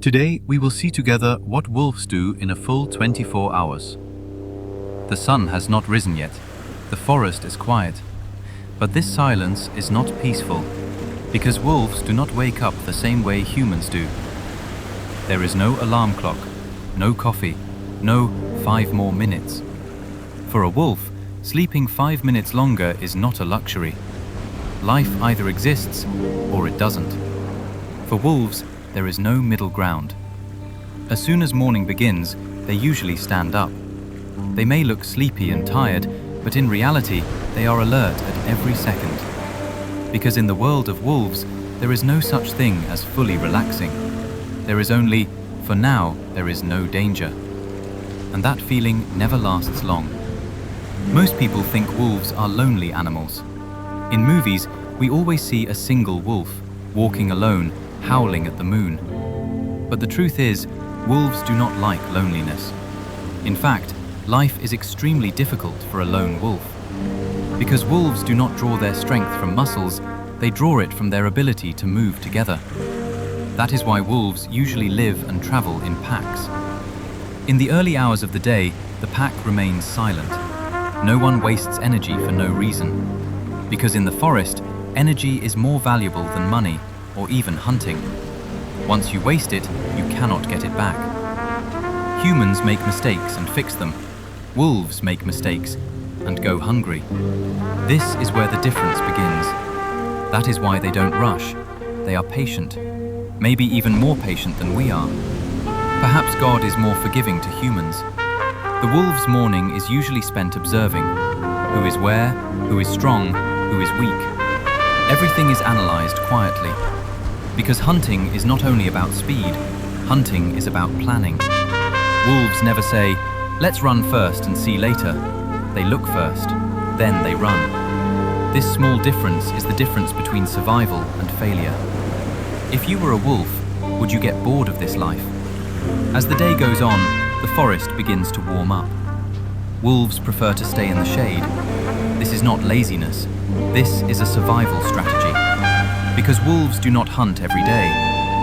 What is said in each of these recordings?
Today, we will see together what wolves do in a full 24 hours. The sun has not risen yet. The forest is quiet. But this silence is not peaceful, because wolves do not wake up the same way humans do. There is no alarm clock, no coffee, no 5 more minutes. For a wolf, sleeping 5 minutes longer is not a luxury. Life either exists or it doesn't. For wolves, there is no middle ground. As soon as morning begins, they usually stand up. They may look sleepy and tired, but in reality, they are alert at every second. Because in the world of wolves, there is no such thing as fully relaxing. There is only, for now, there is no danger. And that feeling never lasts long. Most people think wolves are lonely animals. In movies, we always see a single wolf, walking alone, howling at the moon. But the truth is, wolves do not like loneliness. In fact, life is extremely difficult for a lone wolf. Because wolves do not draw their strength from muscles, they draw it from their ability to move together. That is why wolves usually live and travel in packs. In the early hours of the day, the pack remains silent. No one wastes energy for no reason. Because in the forest, energy is more valuable than money or even hunting. Once you waste it, you cannot get it back. Humans make mistakes and fix them. Wolves make mistakes and go hungry. This is where the difference begins. That is why they don't rush. They are patient, maybe even more patient than we are. Perhaps God is more forgiving to humans. The wolf's morning is usually spent observing who is where, who is strong, who is weak. Everything is analyzed quietly. Because hunting is not only about speed, hunting is about planning. Wolves never say, "Let's run first and see later." They look first, then they run. This small difference is the difference between survival and failure. If you were a wolf, would you get bored of this life? As the day goes on, the forest begins to warm up. Wolves prefer to stay in the shade. This is not laziness. This is a survival strategy. Because wolves do not hunt every day.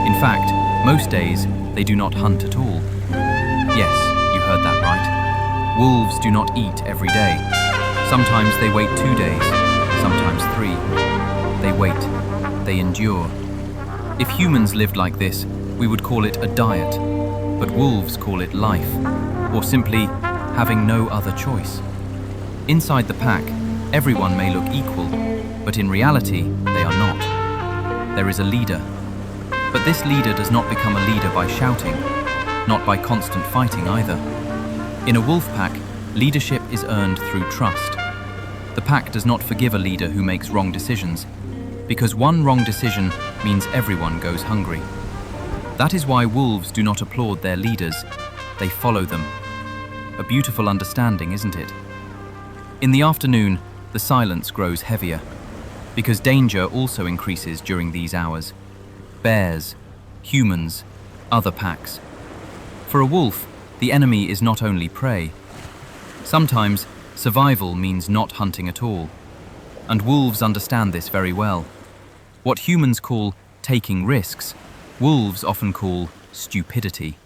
In fact, most days, they do not hunt at all. Yes, you heard that right. Wolves do not eat every day. Sometimes they wait 2 days, sometimes 3. They wait, they endure. If humans lived like this, we would call it a diet, but wolves call it life, or simply having no other choice. Inside the pack, everyone may look equal, but in reality, they are not. There is a leader, but this leader does not become a leader by shouting, not by constant fighting either. In a wolf pack, leadership is earned through trust. The pack does not forgive a leader who makes wrong decisions, because one wrong decision means everyone goes hungry. That is why wolves do not applaud their leaders, they follow them. A beautiful understanding, isn't it? In the afternoon, the silence grows heavier, because danger also increases during these hours. Bears, humans, other packs. For a wolf, the enemy is not only prey. Sometimes, survival means not hunting at all. And wolves understand this very well. What humans call taking risks, wolves often call stupidity.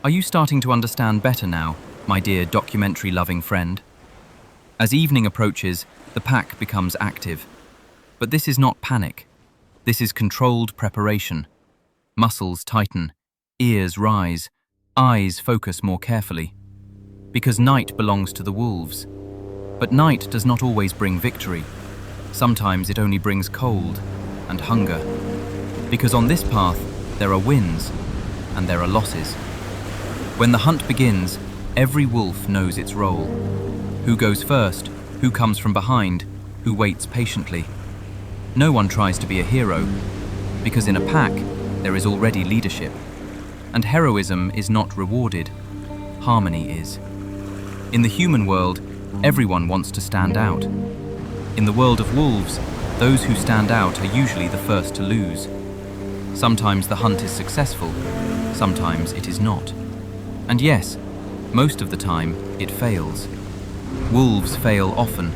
Are you starting to understand better now, my dear documentary-loving friend? As evening approaches, the pack becomes active. But this is not panic. This is controlled preparation. Muscles tighten, ears rise, eyes focus more carefully. Because night belongs to the wolves. But night does not always bring victory. Sometimes it only brings cold and hunger. Because on this path, there are wins and there are losses. When the hunt begins, every wolf knows its role. Who goes first, who comes from behind, who waits patiently. No one tries to be a hero, because in a pack, there is already leadership. And heroism is not rewarded, harmony is. In the human world, everyone wants to stand out. In the world of wolves, those who stand out are usually the first to lose. Sometimes the hunt is successful, sometimes it is not. And yes, most of the time, it fails. Wolves fail often,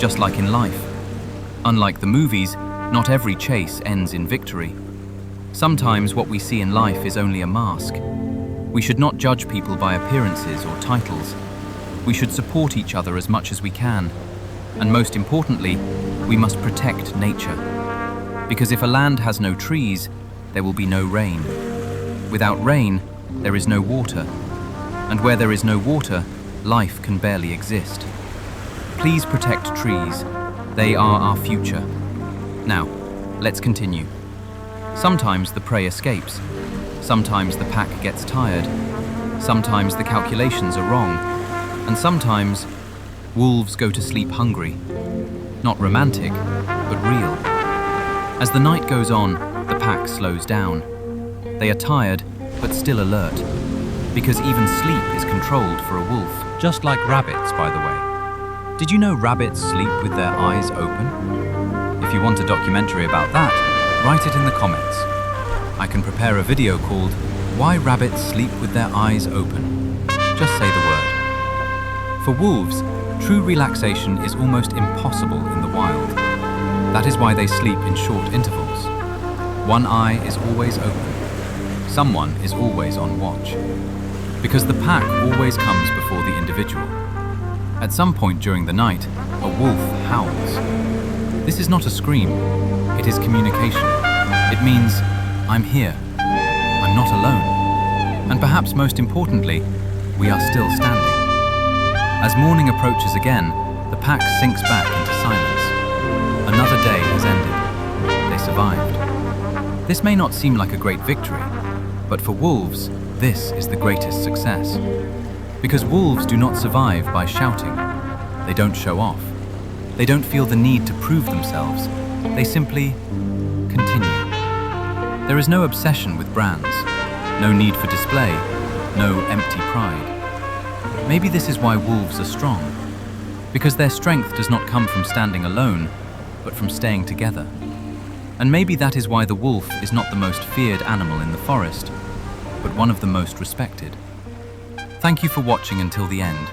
just like in life. Unlike the movies, not every chase ends in victory. Sometimes what we see in life is only a mask. We should not judge people by appearances or titles. We should support each other as much as we can. And most importantly, we must protect nature. Because if a land has no trees, there will be no rain. Without rain, there is no water. And where there is no water, life can barely exist. Please protect trees. They are our future. Now, let's continue. Sometimes the prey escapes. Sometimes the pack gets tired. Sometimes the calculations are wrong. And sometimes wolves go to sleep hungry. Not romantic, but real. As the night goes on, the pack slows down. They are tired, but still alert. Because even sleep is controlled for a wolf. Just like rabbits, by the way. Did you know rabbits sleep with their eyes open? If you want a documentary about that, write it in the comments. I can prepare a video called Why Rabbits Sleep with Their Eyes Open. Just say the word. For wolves, true relaxation is almost impossible in the wild. That is why they sleep in short intervals. One eye is always open. Someone is always on watch. Because the pack always comes before the individual. At some point during the night, a wolf howls. This is not a scream, it is communication. It means, I'm here, I'm not alone. And perhaps most importantly, we are still standing. As morning approaches again, the pack sinks back into silence. Another day has ended. They survived. This may not seem like a great victory, but for wolves, this is the greatest success. Because wolves do not survive by shouting. They don't show off. They don't feel the need to prove themselves. They simply continue. There is no obsession with brands, no need for display, no empty pride. Maybe this is why wolves are strong, because their strength does not come from standing alone, but from staying together. And maybe that is why the wolf is not the most feared animal in the forest, but one of the most respected. Thank you for watching until the end.